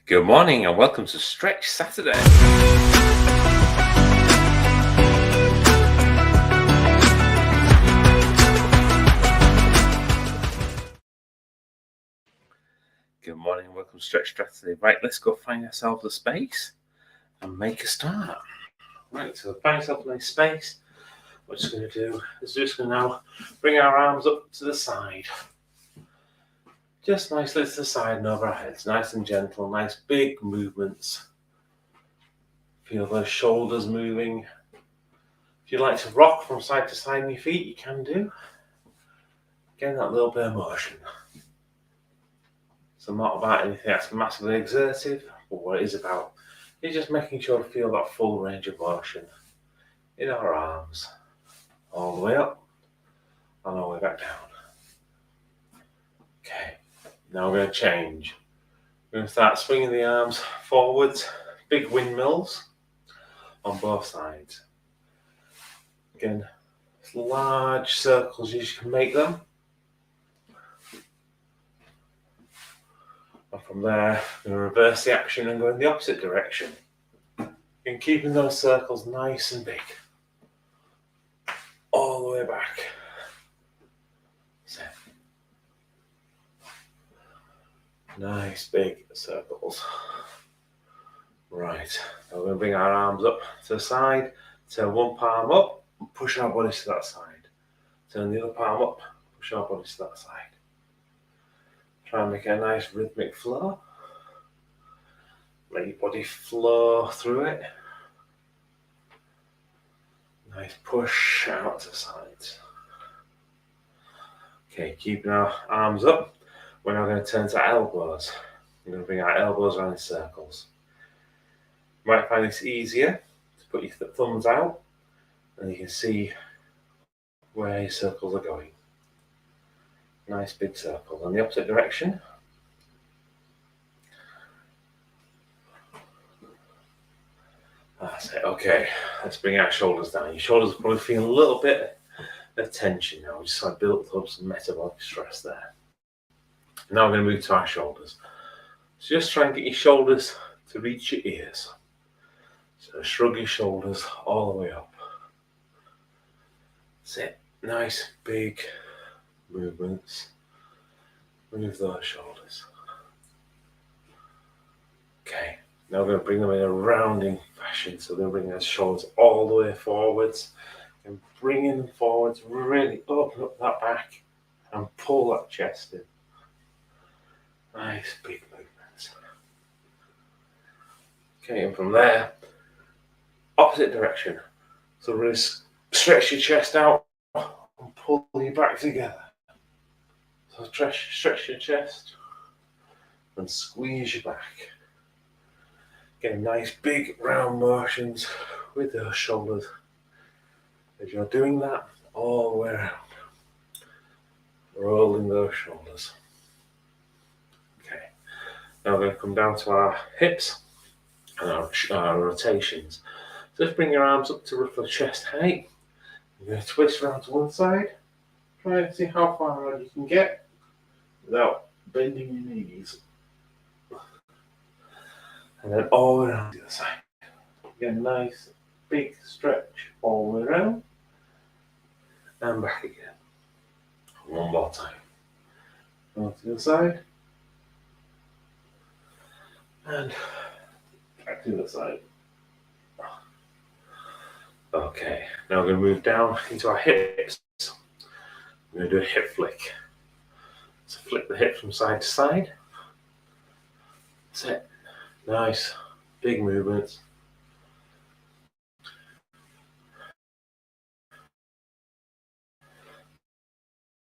Good morning and welcome to Stretch Saturday. Good morning and welcome to Stretch Saturday. Right, let's go find ourselves a space and make a start. Right, so find yourself a nice space. What we're just going to do is just going to now bring our arms up to the side. Just nicely to the side and over our heads. Nice and gentle, nice big movements. Feel those shoulders moving. If you like to rock from side to side in your feet, you can do. Getting that little bit of motion. So not about anything that's massively exertive, but what it is about is just making sure to feel that full range of motion in our arms. All the way up and all the way back down. Okay, now we're going to change. We're going to start swinging the arms forwards, big windmills on both sides. Again, as large circles as you can make them. And from there, we're going to reverse the action and go in the opposite direction. And keeping those circles nice and big. All the way back. Set. Nice big circles. Right, now we're going to bring our arms up to the side, turn one palm up, and push our bodies to that side. Turn the other palm up, push our bodies to that side. Try and make a nice rhythmic flow. Let your body flow through it. Nice push out to the sides. Okay, keeping our arms up. We're now going to turn to elbows. We're going to bring our elbows around in circles. You might find this easier to put your thumbs out and you can see where your circles are going. Nice big circles. On the opposite direction. That's it. Okay, let's bring our shoulders down. Your shoulders are probably feeling a little bit of tension now. We just sort of built up some metabolic stress there. Now we're going to move to our shoulders. So just try and get your shoulders to reach your ears. So shrug your shoulders all the way up. That's it. Nice big movements. Move those shoulders. Okay, now we're going to bring them in a rounding fashion. So we're going to bring our shoulders all the way forwards. And bringing them forwards, really open up that back and pull that chest in. Nice big movements. Okay, and from there, opposite direction. So really stretch your chest out and pull your back together. So stretch your chest and squeeze your back. Getting nice big round motions with those shoulders. As you're doing that all the way around. Rolling those shoulders. Okay, now we're going to come down to our hips and our rotations. So just bring your arms up to roughly chest height. You're going to twist around to one side. Try and see how far around you can get without bending your knees. And then all the way around the other side. Again, nice big stretch all the way around. And back again. One more time. On to the other side. And back to the other side. Okay, now we're going to move down into our hips. We're going to do a hip flick. So flick the hip from side to side. That's it. Nice, big movements.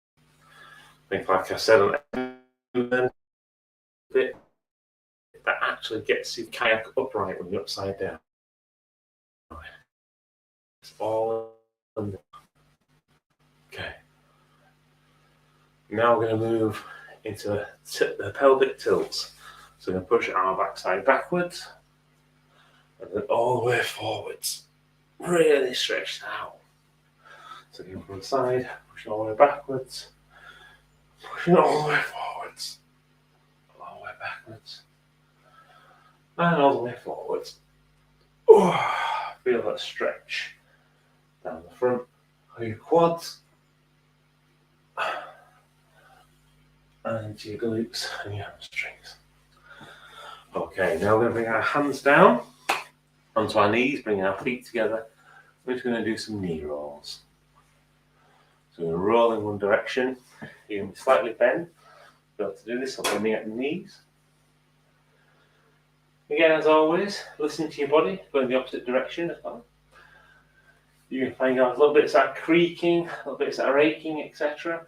I think, like I said, on the bit that actually gets your kayak upright when you're upside down. It's all under. Okay. Now we're going to move into the pelvic tilts. So we're going to push our backside backwards and then all the way forwards. Really stretched out. So going from the side, pushing all the way backwards, pushing all the way forwards, all the way backwards, and all the way forwards. Oh, feel that stretch down the front of your quads and your glutes and your hamstrings. Okay, now we're going to bring our hands down onto our knees, bring our feet together. We're just going to do some knee rolls. So we're going to roll in one direction. You're going to be slightly bent. Be able to do this, I'm bending at the knees. Again, as always, listen to your body, go in the opposite direction as well. You can find out little bits that creaking, little bits that are aching, etc.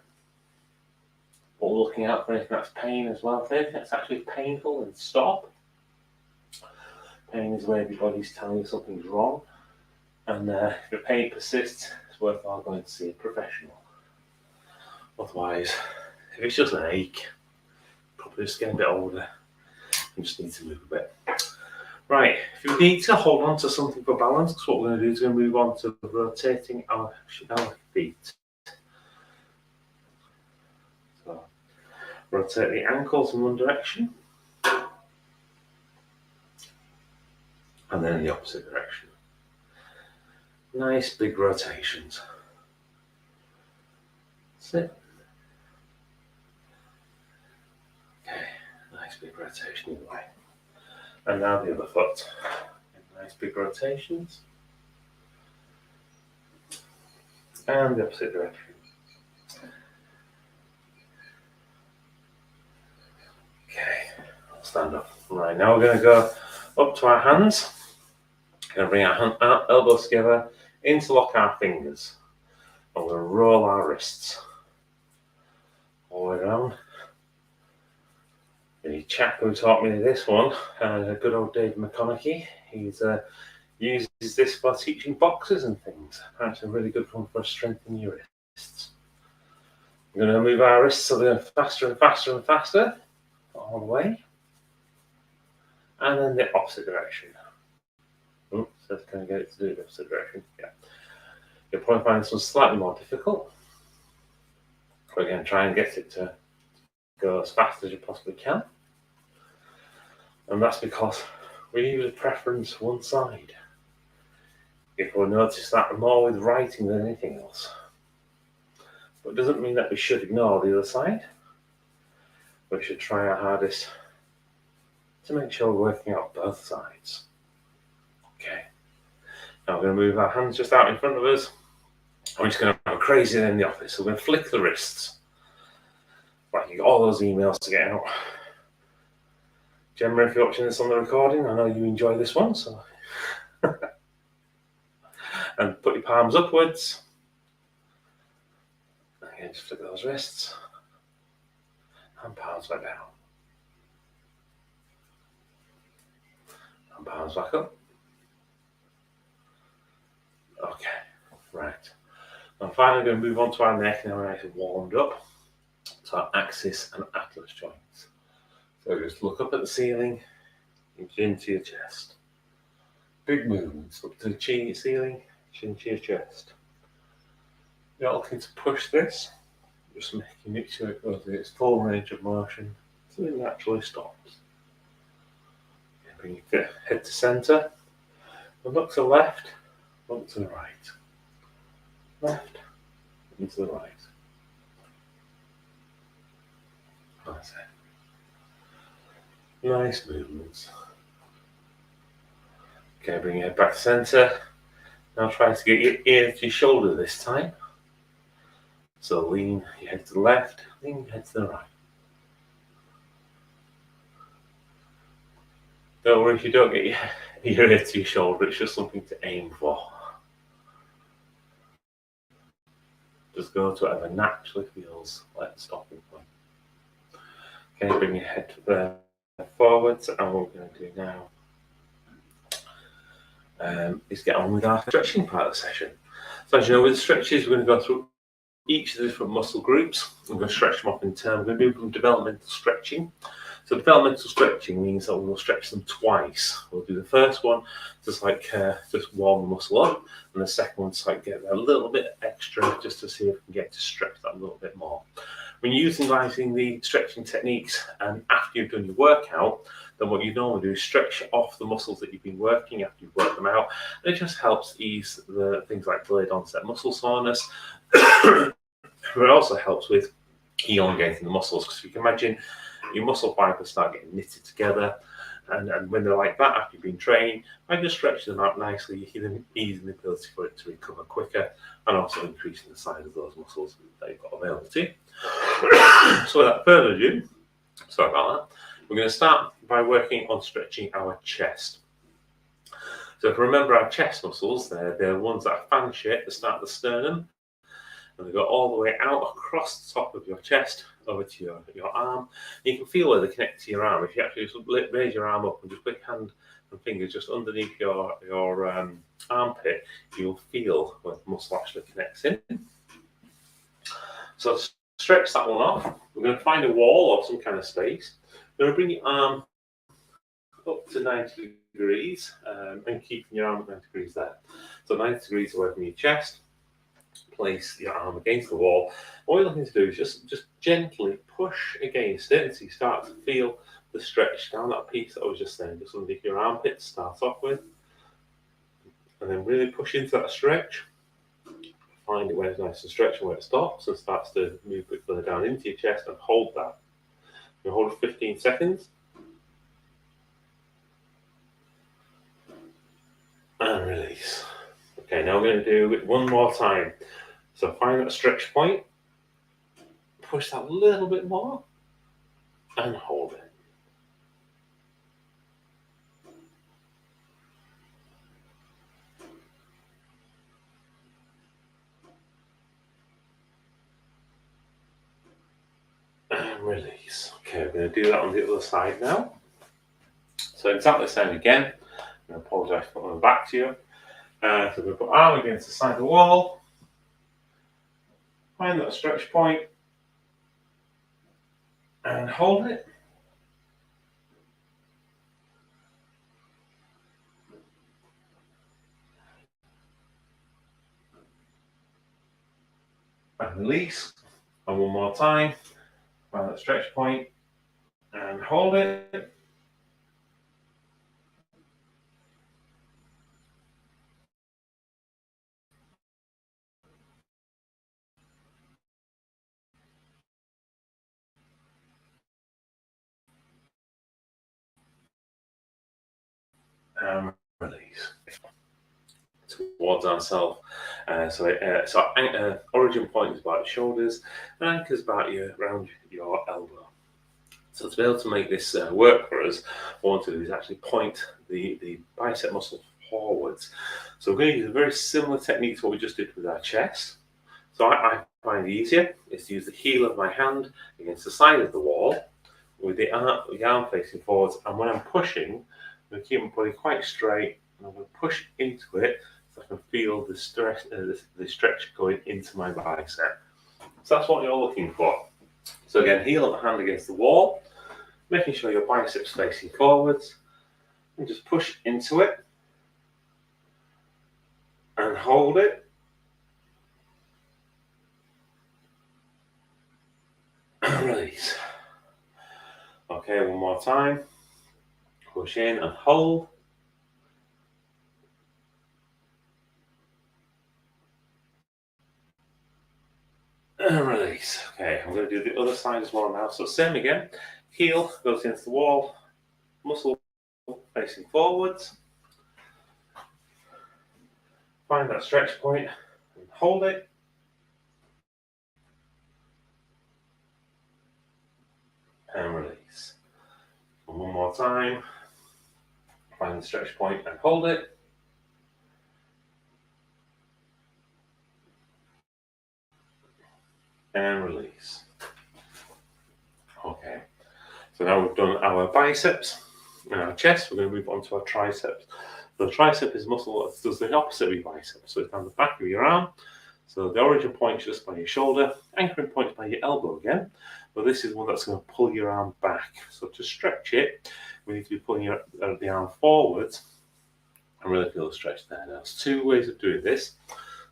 But looking out for anything that's pain as well. If anything that's actually painful, then stop. Pain is where your body's telling you something's wrong. And if the pain persists, it's worthwhile going to see a professional. Otherwise, if it's just an ache, probably just getting a bit older, you just need to move a bit. Right, if you need to hold on to something for balance, because what we're going to do is we're going to move on to rotating our feet. So, rotate the ankles in one direction, and then in the opposite direction. Nice big rotations. That's it. Okay, nice big rotation either way. And now the other foot. Nice big rotations. And the opposite direction. Okay, I'll stand up. Right, now we're going to go up to our hands. We're going to bring our elbows together, interlock our fingers. And we're going to roll our wrists all the way around. The chap who taught me this one, good old Dave McConaughey, he's uses this for teaching boxers and things. Apparently a really good one for strengthening your wrists. We're going to move our wrists so they're faster and faster and faster, all the way. And then the opposite direction. Oh, so can I get it to do the opposite direction? Yeah. You'll probably find this one slightly more difficult. But again, try and get it to go as fast as you possibly can. And that's because we use a preference one side. If we notice that more with writing than anything else. But it doesn't mean that we should ignore the other side. We should try our hardest to make sure we're working out both sides. Okay. Now we're going to move our hands just out in front of us. We're just going to have a crazy day in the office. So we're going to flick the wrists. Right, you got all those emails to get out. Gemma, if you're watching this on the recording, I know you enjoy this one, so. And put your palms upwards. Again, just flick those wrists. And palms back down. And palms back up. Okay, right. I'm finally going to move on to our neck now we're nice and warmed up. So our axis and atlas joints. So just look up at the ceiling, chin to your chest. Big movements up to the ceiling, chin to your chest. You're not looking to push this, just making sure it goes in its full range of motion so it naturally stops. Bring your head to centre, and look to the left, look to the right. Left, and to the right. That's it. Nice movements. Okay, bring your head back to centre. Now try to get your ear to your shoulder this time. So lean your head to the left, lean your head to the right. Don't worry if you don't get your ear to your shoulder, it's just something to aim for. Just go to whatever naturally feels like the stopping point. Okay, bring your head forwards, and what we're going to do now is get on with our stretching part of the session. So as you know, with the stretches, we're going to go through each of the different muscle groups. We're going to stretch them up in turn. We're going to do some developmental stretching. So developmental stretching means that we'll stretch them twice. We'll do the first one just just warm the muscle up, and the second one to get a little bit extra just to see if we can get to stretch that a little bit more. When you're utilizing the stretching techniques and after you've done your workout, then what you normally do is stretch off the muscles that you've been working after you've worked them out. And it just helps ease the things like delayed onset muscle soreness. But it also helps with elongating the muscles, because you can imagine your muscle fibers start getting knitted together, and when they're like that after you've been trained, by just stretching them out nicely, you can ease the ability for it to recover quicker, and also increasing the size of those muscles that you've got available to you. So without further ado, sorry about that, we're going to start by working on stretching our chest. So if you remember our chest muscles, they're the ones that are fan shaped that start at the sternum, and they go all the way out across the top of your chest over to your arm. You can feel where they connect to your arm. If you actually just raise your arm up and just put your hand and fingers just underneath your armpit, you'll feel where the muscle actually connects in. So to stretch that one off, we're going to find a wall or some kind of space. You're going to bring your arm up to 90 degrees and keeping your arm at 90 degrees there. So 90 degrees away from your chest. Place your arm against the wall. What you're looking to do is just gently push against it until you start to feel the stretch down that piece that I was just saying, just underneath your armpit to start off with. And then really push into that stretch. Find it where it's nice and stretched and where it stops and starts to move a bit further down into your chest, and hold that. You hold it 15 seconds. And release. Okay, now we're going to do it one more time. So find that stretch point, push that a little bit more, and hold it. And release. Okay, we're going to do that on the other side now. So exactly the same again. I apologise for putting them back to you. So we're going to put arm against the side of the wall. Find that stretch point and hold it. And release. And one more time. Find that stretch point and hold it. And release. Towards ourselves. Origin point is about your shoulders, and anchor is about around your elbow. So to be able to make this work for us, what I want to do is actually point the bicep muscle forwards. So we're going to use a very similar technique to what we just did with our chest. So I find it easier is to use the heel of my hand against the side of the wall with the arm facing forwards, and when I'm pushing, I'm going to keep my body quite straight, and I'm going to push into it so I can feel the stretch going into my bicep. So that's what you're looking for. So again, heel of the hand against the wall, making sure your biceps facing forwards, and just push into it and hold it. And release. Okay, one more time. Push in and hold. And release. Okay, I'm going to do the other side as well now. So same again. Heel goes against the wall. Muscle facing forwards. Find that stretch point and hold it. And release. And one more time. Find the stretch point and hold it. And release. Okay. So now we've done our biceps and our chest. We're going to move on to our triceps. The tricep is muscle that does the opposite of your bicep. So it's down the back of your arm. So the origin point is just by your shoulder, anchoring point is by your elbow again, but this is one that's going to pull your arm back. So to stretch it, we need to be pulling the arm forwards and really feel the stretch there. Now, there's two ways of doing this.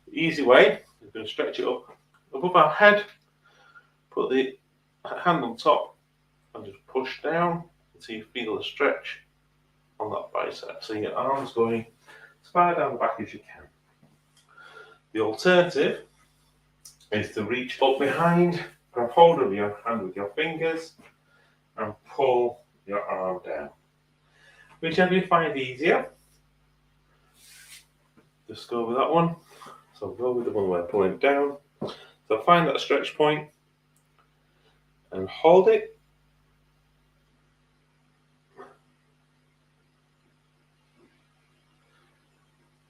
The easy way is going to stretch it up above our head, put the hand on top and just push down until you feel the stretch on that bicep. So your arm's going as far down the back as you can. The alternative is to reach up behind, grab hold of your hand with your fingers and pull your arm down. Whichever you find easier, just go with that one. So go with the one where pulling it down. So find that stretch point and hold it.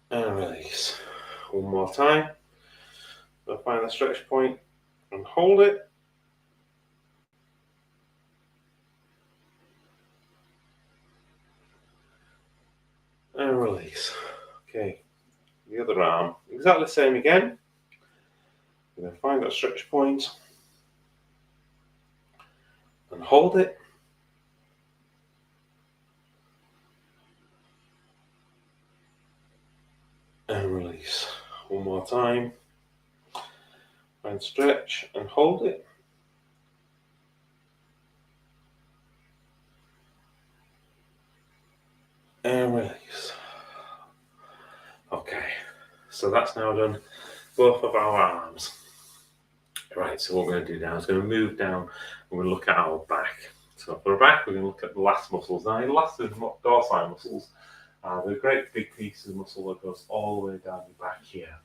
And release. One more time. So find the stretch point and hold it. And release. Okay. The other arm, exactly the same again. You're going to find that stretch point and hold it. And release. One more time. And stretch and hold it. And release. Okay, so that's now done both of our arms. Right, so what we're going to do now is going to move down and we're going to look at our back. So for our back, we're going to look at the last muscles. Now, the last dorsal muscles are the great big piece of muscle that goes all the way down your back here.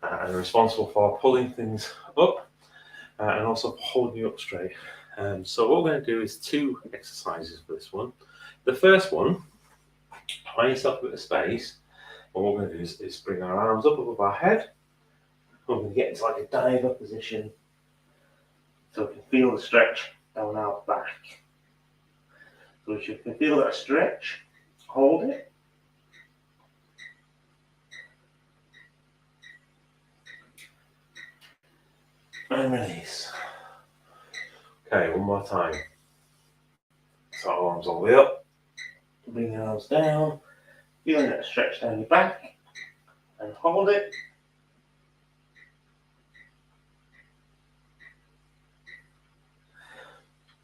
And are responsible for pulling things up and also holding you up straight. So what we're going to do is two exercises for this one. The first one, find yourself a bit of space. And what we're going to do is bring our arms up above our head. We're going to get into like a diver position so we can feel the stretch down our back. So if you can feel that stretch, hold it. And release. Okay, one more time. So arms all the way up. Bring your arms down. Feeling that stretch down your back. And hold it.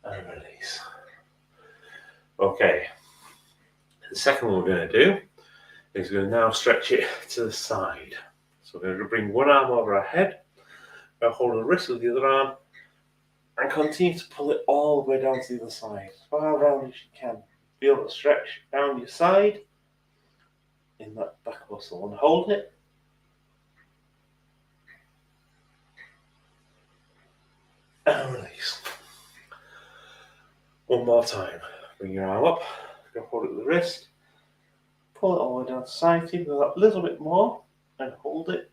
And release. Okay. The second one we're going to do is we're going to now stretch it to the side. So we're going to bring one arm over our head. We're going to hold the wrist with the other arm. And continue to pull it all the way down to the other side. As far around as you can. Feel the stretch down your side. In that back muscle. And hold it. And release. One more time. Bring your arm up. Go hold it with the wrist. Pull it all the way down the side. Go that a little bit more. And hold it.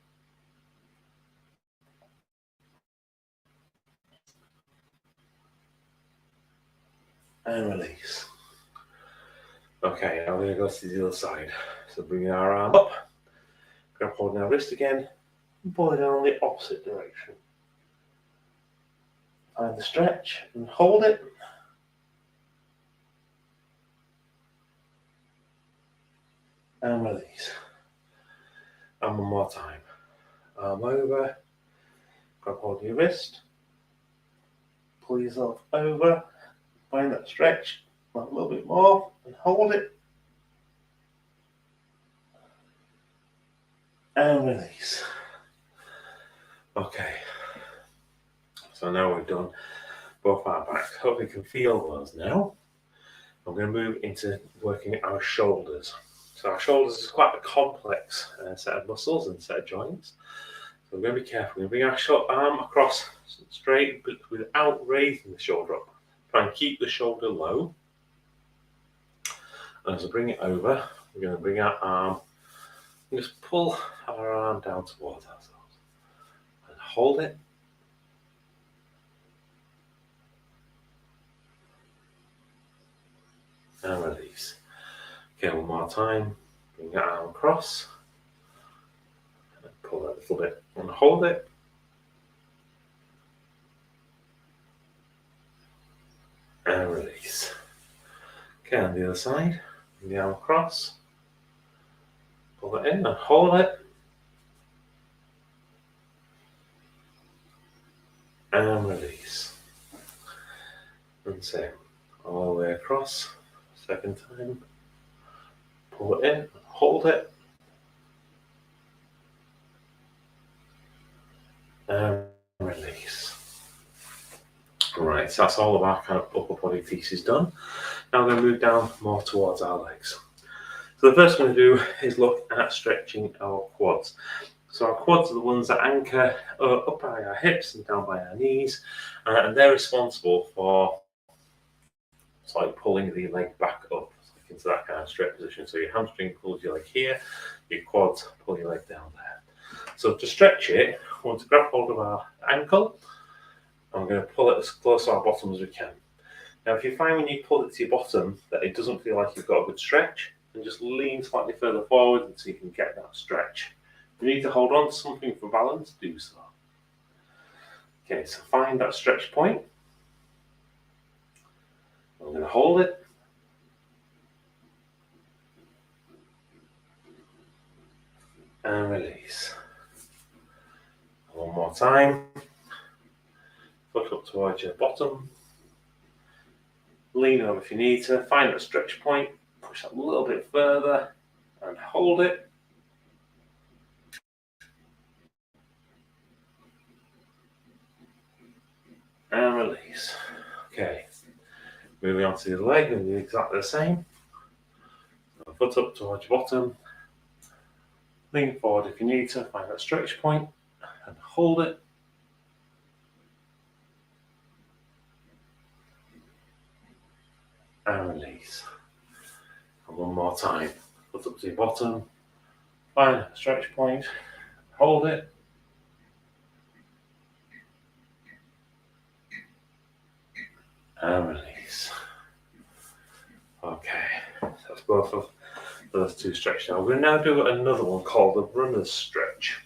And release. Okay, now we're going to go to the other side. So bring our arm up. Grab hold of our wrist again. And pull it down the opposite direction. Find the stretch and hold it. And release. And one more time. Arm over. Grab hold of your wrist. Pull yourself over. Find that stretch a little bit more and hold it. And release. Okay. So now we've done both our backs. Hope you can feel those now. I'm going to move into working our shoulders. So our shoulders is quite a complex set of muscles and set of joints. So we're going to be careful. We're going to bring our arm across straight but without raising the shoulder up. Try and keep the shoulder low. And as I bring it over, we're going to bring our arm and just pull our arm down towards ourselves. And hold it. And release. Okay, one more time. Bring your arm across. And pull that a little bit and hold it. And release. Okay, on the other side, the arm across. Pull it in and hold it. And release. And same. All the way across. Second time. Pull it in and hold it. And release. Right, so that's all of our kind of upper body pieces done. Now we're going to move down more towards our legs. So the first thing we're going to do is look at stretching our quads. So our quads are the ones that anchor up by our hips and down by our knees, and they're responsible for like pulling the leg back up into that kind of straight position. So your hamstring pulls your leg here, your quads pull your leg down there. So to stretch it, we want to grab hold of our ankle, and we're going to pull it as close to our bottom as we can. Now, if you find when you pull it to your bottom that it doesn't feel like you've got a good stretch, then just lean slightly further forward until you can get that stretch. If you need to hold on to something for balance, do so. Okay, so find that stretch point. I'm going to hold it. And release. One more time. Foot up towards your bottom. Lean over if you need to. Find that stretch point. Push that a little bit further and hold it. And release. Okay. Moving on to the leg, and do exactly the same. Foot up towards your bottom. Lean forward if you need to. Find that stretch point and hold it. And release. And one more time. Foot up to your bottom. Find that stretch point. Hold it. And release. Okay, so that's both of those two stretches. Now we're going to now do another one called the runner's stretch.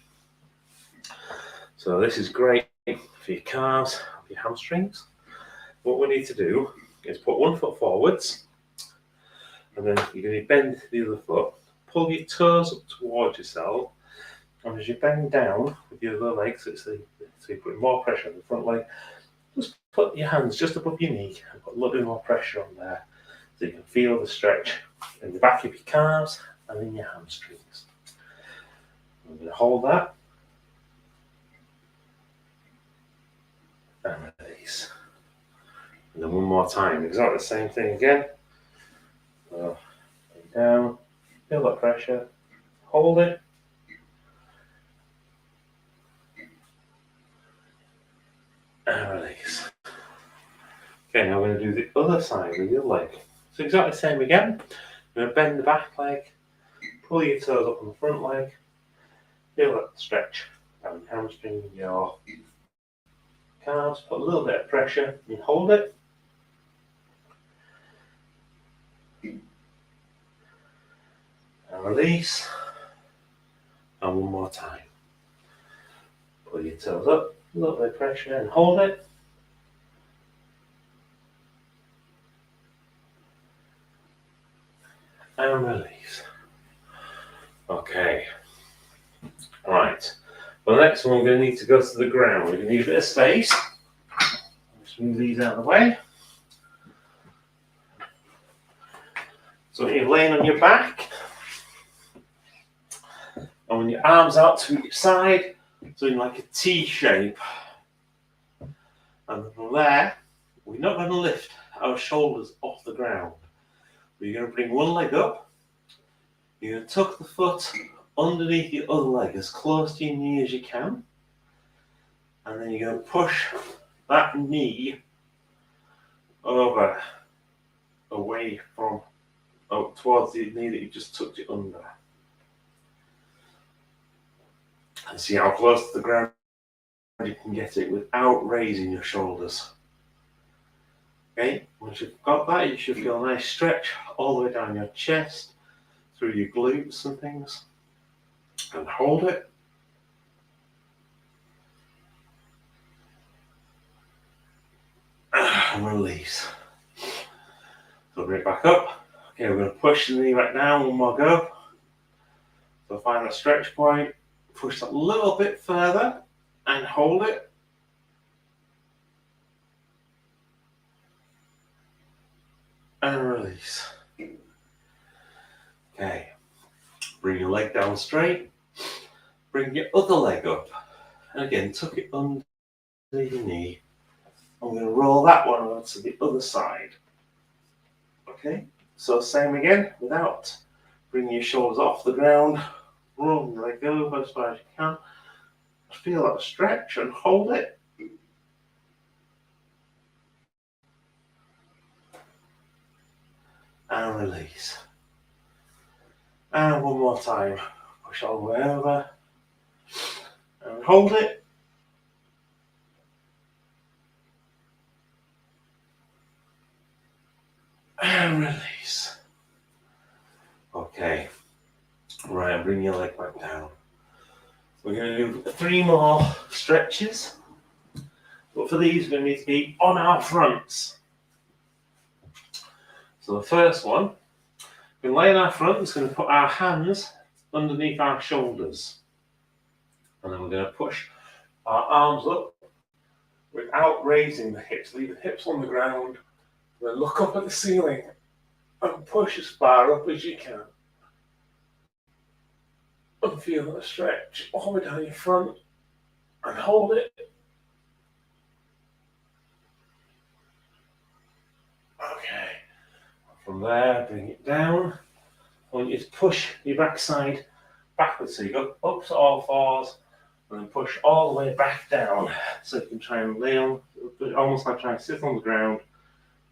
So this is great for your calves, for your hamstrings. What we need to do is put one foot forwards, and then you're going to bend the other foot, pull your toes up towards yourself, and as you bend down with your other leg, so you're putting more pressure on the front leg, just put your hands just above your knee and put a little bit more pressure on there so you can feel the stretch in the back of your calves and in your hamstrings. I'm going to hold that and release. And then one more time, exactly the same thing again. So, down, feel that pressure, hold it. And release. Okay, now we're going to do the other side with your leg. So exactly the same again. You're going to bend the back leg, pull your toes up on the front leg, feel that stretch down your hamstring, your calves, put a little bit of pressure and hold it. And release. And one more time. Pull your toes up, a little bit of pressure and hold it. And release. Okay. Right. Well, the next one we're going to need to go to the ground. We're going to need a bit of space. Just move these out of the way. So you're laying on your back. And when your arms out to your side, so in like a T shape. And from there, we're not going to lift our shoulders off the ground. You're going to bring one leg up. You're going to tuck the foot underneath your other leg as close to your knee as you can. And then you're going to push that knee over, away from, towards the knee that you just tucked it under. And see how close to the ground you can get it without raising your shoulders. Okay, once you've got that, you should feel a nice stretch all the way down your chest, through your glutes and things. And hold it. and release. So bring it back up. Okay, we're going to push the knee back down, one more go. So find that stretch point, push that a little bit further and hold it. And release. Okay, bring your leg down straight, bring your other leg up, and again tuck it under your knee. I'm going to roll that one over to the other side. Okay, so same again, without bringing your shoulders off the ground, roll your leg over as far as you can, feel that stretch and hold it. And release. And one more time, push all the way over and hold it. And release. Okay, right, bring your leg back down. We're going to do 3 more stretches, but for these we're going to need to be on our fronts. So the first one, we're going to lay on our front, we're going to put our hands underneath our shoulders. And then we're going to push our arms up without raising the hips. Leave the hips on the ground, then look up at the ceiling and push as far up as you can. And feel that stretch all the way down your front and hold it. Okay, from there bring it down. I want you to push your backside backwards, so you go up to all fours and then push all the way back down, so you can try and lay on, almost like trying to sit on the ground,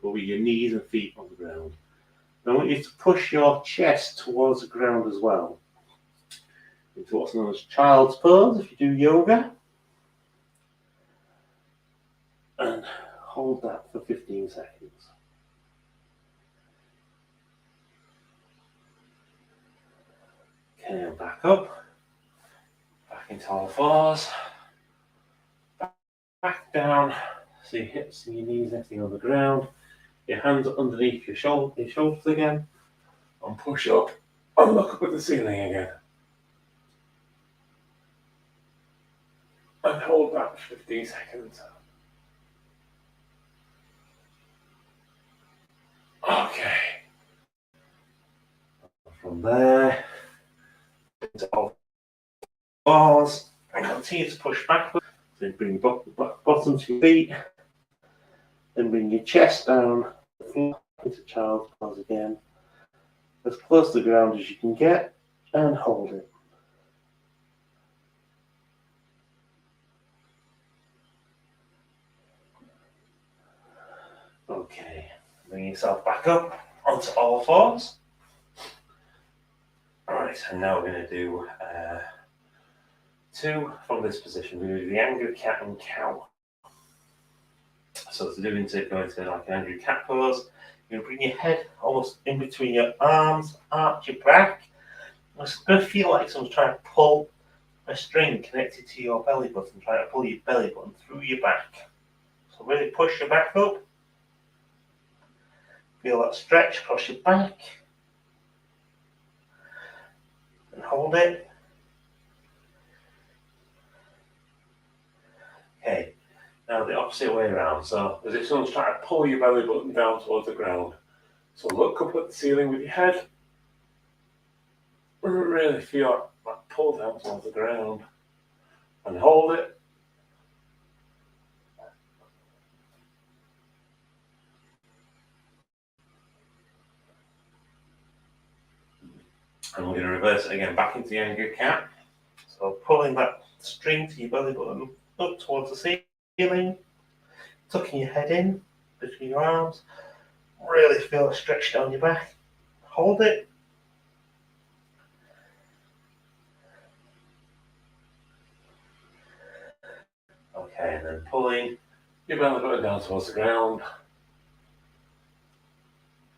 but with your knees and feet on the ground. And I want you to push your chest towards the ground as well, into what's known as child's pose if you do yoga. And hold that for 15 seconds. Okay, and back up, back into all fours, back down, so your hips and your knees resting on the ground, your hands underneath your shoulders again, and push up and look up at the ceiling again. And hold that for 15 seconds. Okay. From there, into all fours, and continue to push backwards. Then bring your bottom to your feet. Then bring your chest down into child's pose again. As close to the ground as you can get, and hold it. Okay, bring yourself back up onto all fours. Alright, and now we're going to do 2 from this position. We're going to do the angry cat and cow. So to go into like an angry cat pose, you're going to bring your head almost in between your arms, arch your back. It's going to feel like someone's trying to pull a string connected to your belly button, trying to pull your belly button through your back. So really push your back up. Feel that stretch across your back. And hold it. Okay, now the opposite way around. So as if someone's trying to pull your belly button down towards the ground. So look up at the ceiling with your head. Really feel that pull down towards the ground. And hold it. And we're going to reverse it again back into the angry cat. So pulling that string to your belly button up towards the ceiling, tucking your head in between your arms, really feel a stretch down your back. Hold it. Okay, and then pulling your belly button down towards the ground,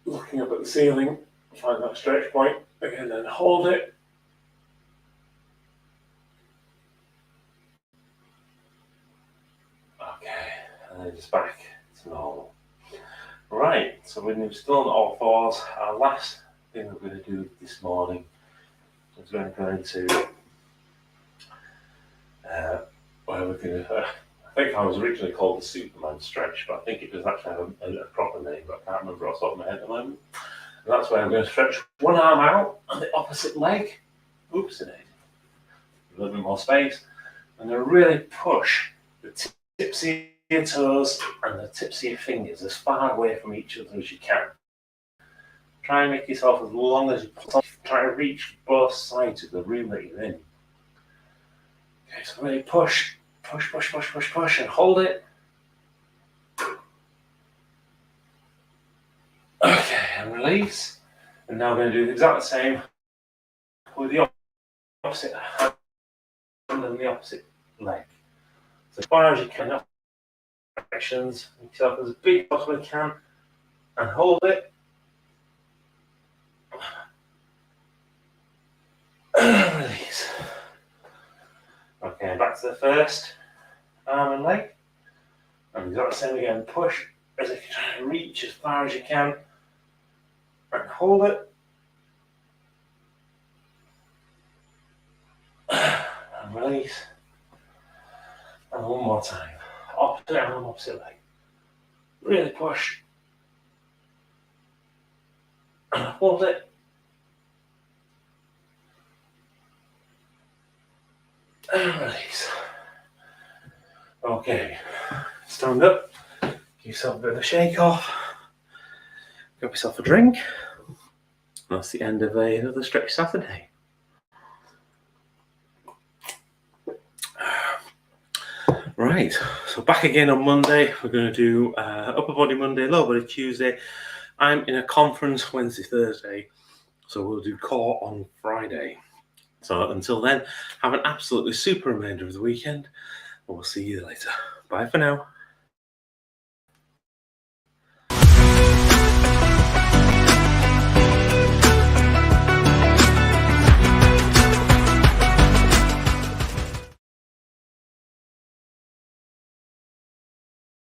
looking up at the ceiling, find that stretch point, again, then hold it. Okay, and then just back to normal. So we're still on all fours. Our last thing we're going to do this morning is we're going to go into where we're going to. I think I was originally called the Superman stretch, but I think it does actually have a proper name, but I can't remember off the top of my head at the moment. And that's where I'm going to stretch one arm out and the opposite leg. Oops, a little bit more space. And then really push the tips of your toes and the tips of your fingers as far away from each other as you can. Try and make yourself as long as you possibly. Try to reach both sides of the room that you're in. Okay, so really push, and hold it. Okay, and release. And now we're going to do exactly the same with the opposite hand and the opposite leg. So as far as you can, directions, make yourself as big as possibly can, and hold it. Release. Okay, back to the first arm and leg. And exactly the same again. Push as if you're trying to reach as far as you can, and hold it. And release. And one more time. Opposite arm, opposite leg. Really push. And hold it. And release. Okay. Stand up. Give yourself a bit of a shake off. Grab yourself a drink. That's the end of another Stretch Saturday. Right, so back again on Monday. We're going to do upper body Monday, lower body Tuesday. I'm in a conference Wednesday, Thursday, so we'll do core on Friday. So until then, have an absolutely super remainder of the weekend, and we'll see you later. Bye for now.